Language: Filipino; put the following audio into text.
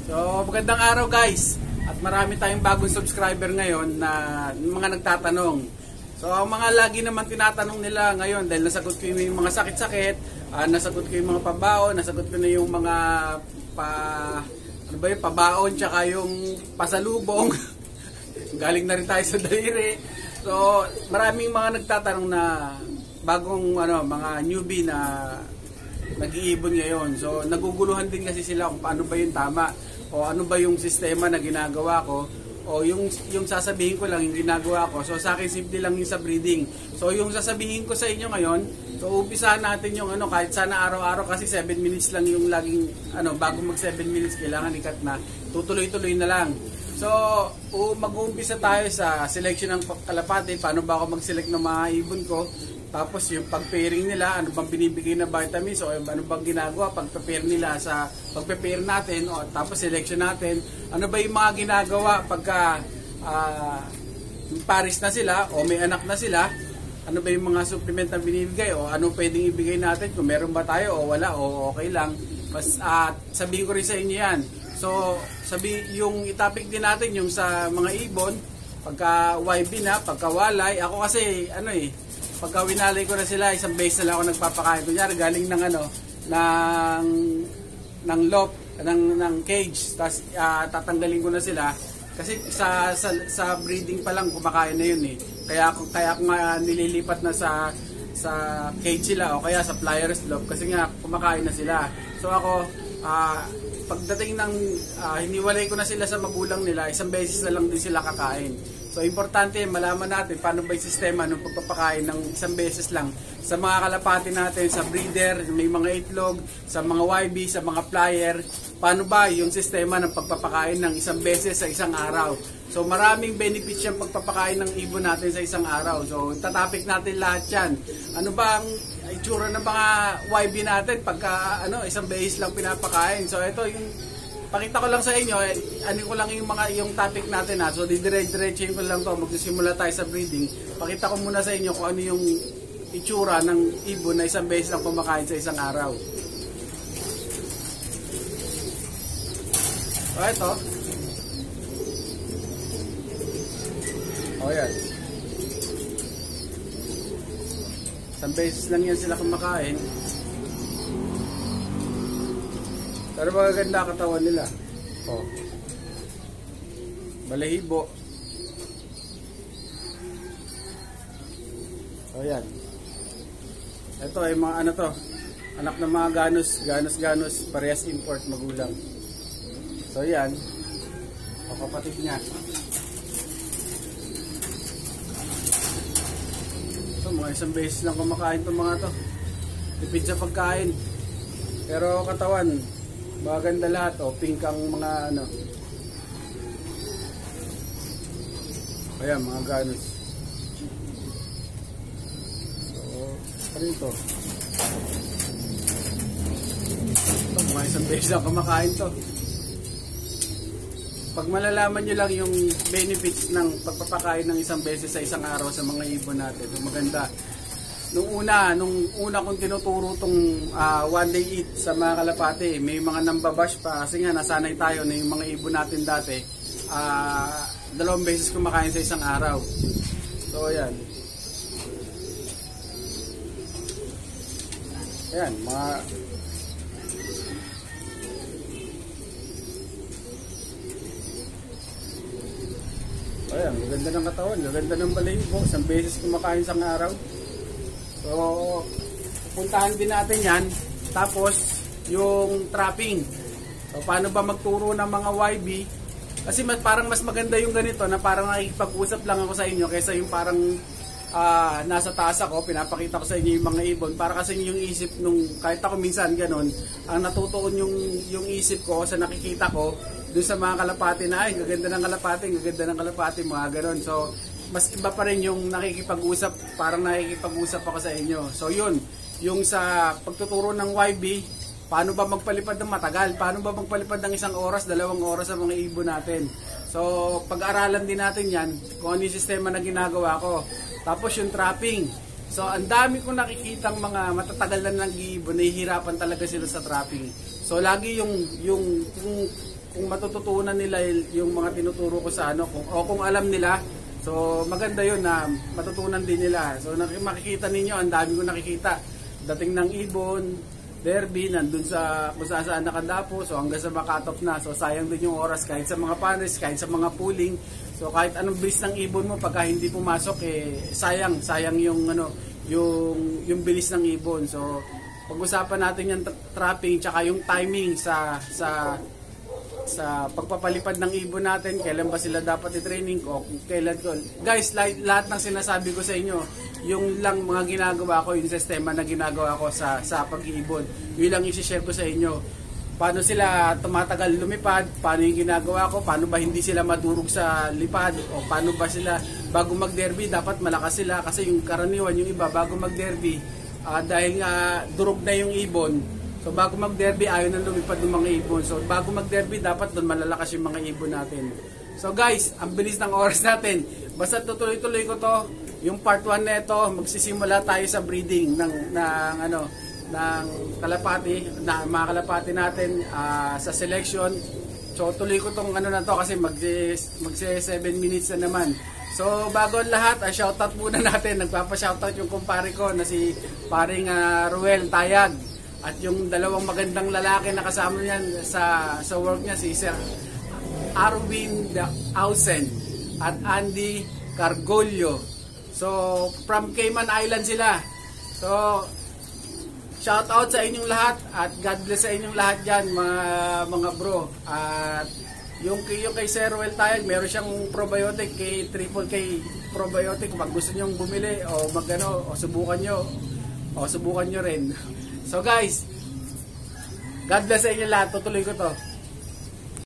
So, magandang araw guys. At marami tayong bagong subscriber ngayon na mga nagtatanong. So, ang mga lagi naman tinatanong nila ngayon dahil nasagot ko yung mga sakit-sakit, nasagot ko yung mga pabaon, nasagot ko na yung mga pabaon tsaka yung pasalubong. Galing na rin tayo sa daliri. So, maraming mga nagtatanong na bagong mga newbie na nag-iibon ngayon. So, naguguluhan din kasi sila kung paano ba yung tama o ano ba yung sistema na ginagawa ko o yung sasabihin ko lang yung ginagawa ko. So, sa akin simple lang yung sa breeding. So, yung sasabihin ko sa inyo ngayon, so umpisahan natin yung kahit sana araw-araw kasi 7 minutes lang yung laging bago mag 7 minutes kailangan ikat na. Tutuloy-tuloy na lang. So, mag-uumpisa tayo sa selection ng kalapate. Paano ba ako mag-select ng mga ibon ko? Tapos yung pag-pairing nila, ano bang binibigay na vitamins o ano bang ginagawa pag-prepare nila sa pag-prepare natin o tapos selection natin. Ano ba yung mga ginagawa pagka pares na sila o may anak na sila? Ano ba yung mga supplement na binibigay o ano pwedeng ibigay natin kung meron ba tayo o wala o okay lang. Mas sabihin ko rin sa inyo yan. So, yung itopic din natin yung sa mga ibon, pagka YB na, pagka walay. Ako kasi pagka winalay ko na sila, isang beses na lang ako nagpapakain. Kunyari galing ng ng loft, ng cage, tapos tatanggalin ko na sila kasi sa breeding pa lang kumakain na yun eh. Kaya ako nililipat na sa cage sila o kaya sa flyers loft kasi nga kumakain na sila. So ako pagdating ng hiniwalay ko na sila sa magulang nila, isang beses na lang din sila kakain. So importante malaman natin paano ba yung sistema ng pagpapakain ng isang beses lang sa mga kalapati natin, sa breeder, may mga itlog, sa mga YB, sa mga flyer. Paano ba yung sistema ng pagpapakain ng isang beses sa isang araw? So maraming benefits yung pagpapakain ng ibon natin sa isang araw. So tatapik natin lahat yan. Ano ba ang itsura ng mga YB natin pagka isang beses lang pinapakain? So ito yung pakita ko lang sa inyo, ko lang yung topic natin So didiretso ko lang to, magsisimula tayo sa breeding. Pakita ko muna sa inyo kung ano yung itsura ng ibon na isang beses lang kumakain sa isang araw. So ito. Yan. Isang beses lang yan sila kumakain. Pero magaganda katawan nila. Balahibo. Yan. Ito ay mga anak ng mga ganos, parehas import magulang. So yan. Kapatid niya. So mga isang beses lang kumakain itong mga to. Tipid sa pagkain. Pero katawan, maganda lahat pink ang mga Ayan, mga ganos. So, ito. Mga isang beses lang kumakain to. Pag malalaman nyo lang yung benefits ng pagpapakain ng isang beses sa isang araw sa mga ibon natin, so maganda. Nung una kong tinuturo tong one day eat sa mga kalapate, may mga nambabash pa kasi nga nasanay tayo na yung mga ibon natin dati 2 beses kumakain sa isang araw. So ayan. Ayan, ayan, maganda ng katawan, maganda ng balahibo, isang beses kumakain sa araw. So, pupuntahan din natin yan. Tapos, yung trapping. So, paano ba magturo ng mga YB? Kasi parang mas maganda yung ganito na parang nakikipag-usap lang ako sa inyo kaysa yung parang nasa taas ako, pinapakita ko sa inyo yung mga ibon. Para kasi yung isip kahit ako minsan ganun, ang natutuon yung isip ko sa nakikita ko doon sa mga kalapati na, gaganda ng kalapati, mga ganun. So, mas iba pa rin yung nakikipag-usap, parang nakikipag-usap ako sa inyo. So yun, yung sa pagtuturo ng YB, paano ba magpalipad ng matagal? Paano ba magpalipad ng 1 oras, 2 oras sa mga ibon natin? So pag-aralan din natin yan, kung ano yung sistema na ginagawa ko. Tapos yung trapping. So ang dami kong nakikitang mga matatagal na nag-iibon, nahihirapan talaga sila sa trapping. So lagi yung kung matututunan nila yung mga tinuturo ko sa ano, kung alam nila. So maganda yun na matutunan din nila. So makikita ninyo, ang dami ko nakikita. Dating ng ibon, derby, nandun sa kung saan nakadapo, so hanggang sa makatop na. So sayang din yung oras kahit sa mga pares, kahit sa mga pooling. So kahit anong bilis ng ibon mo, pagka hindi pumasok, sayang yung yung bilis ng ibon. So pag-usapan natin yung trapping tsaka yung timing sa pagpapalipad ng ibon natin, kailan ba sila dapat i-training o kailan ko. Guys, lahat ng sinasabi ko sa inyo, yung lang mga ginagawa ko, yung sistema na ginagawa ko sa pag-iibon. Yun lang i-share ko sa inyo. Paano sila tumatagal lumipad, paano yung ginagawa ko, paano ba hindi sila madurog sa lipad, o paano ba sila bago mag-derby, dapat malakas sila kasi yung karaniwan, yung iba bago mag-derby, dahil nga durog na yung ibon. So bago mag-derby, ayaw na lumipad ng mga ibon. So bago mag-derby, dapat doon malalakas yung mga ibon natin. So guys, ang bilis ng oras natin. Basta tutuloy-tuloy ko to. Yung part 1 nito, magsisimula tayo sa breeding ng kalapati, mga kalapati natin sa selection. So tuloy ko tong na to kasi magse 7 minutes na naman. So bago ang lahat, shoutout muna natin. Nagpapa-shoutout yung kumpare ko na si paring Ruel Tayag. At yung dalawang magandang lalaki na kasama niyan sa work niya, si Sir Arwin Ausen at Andy Cargolio. So from Cayman Island sila. So shout out sa inyong lahat at God bless sa inyong lahat diyan, mga bro. At yung kay Sir Ruel Tayag, meron siyang probiotic, kay Triple K probiotic. Kung gusto niyo bumili o o subukan niyo rin. So guys, God bless sa inyo lahat. Tutuloy ko to.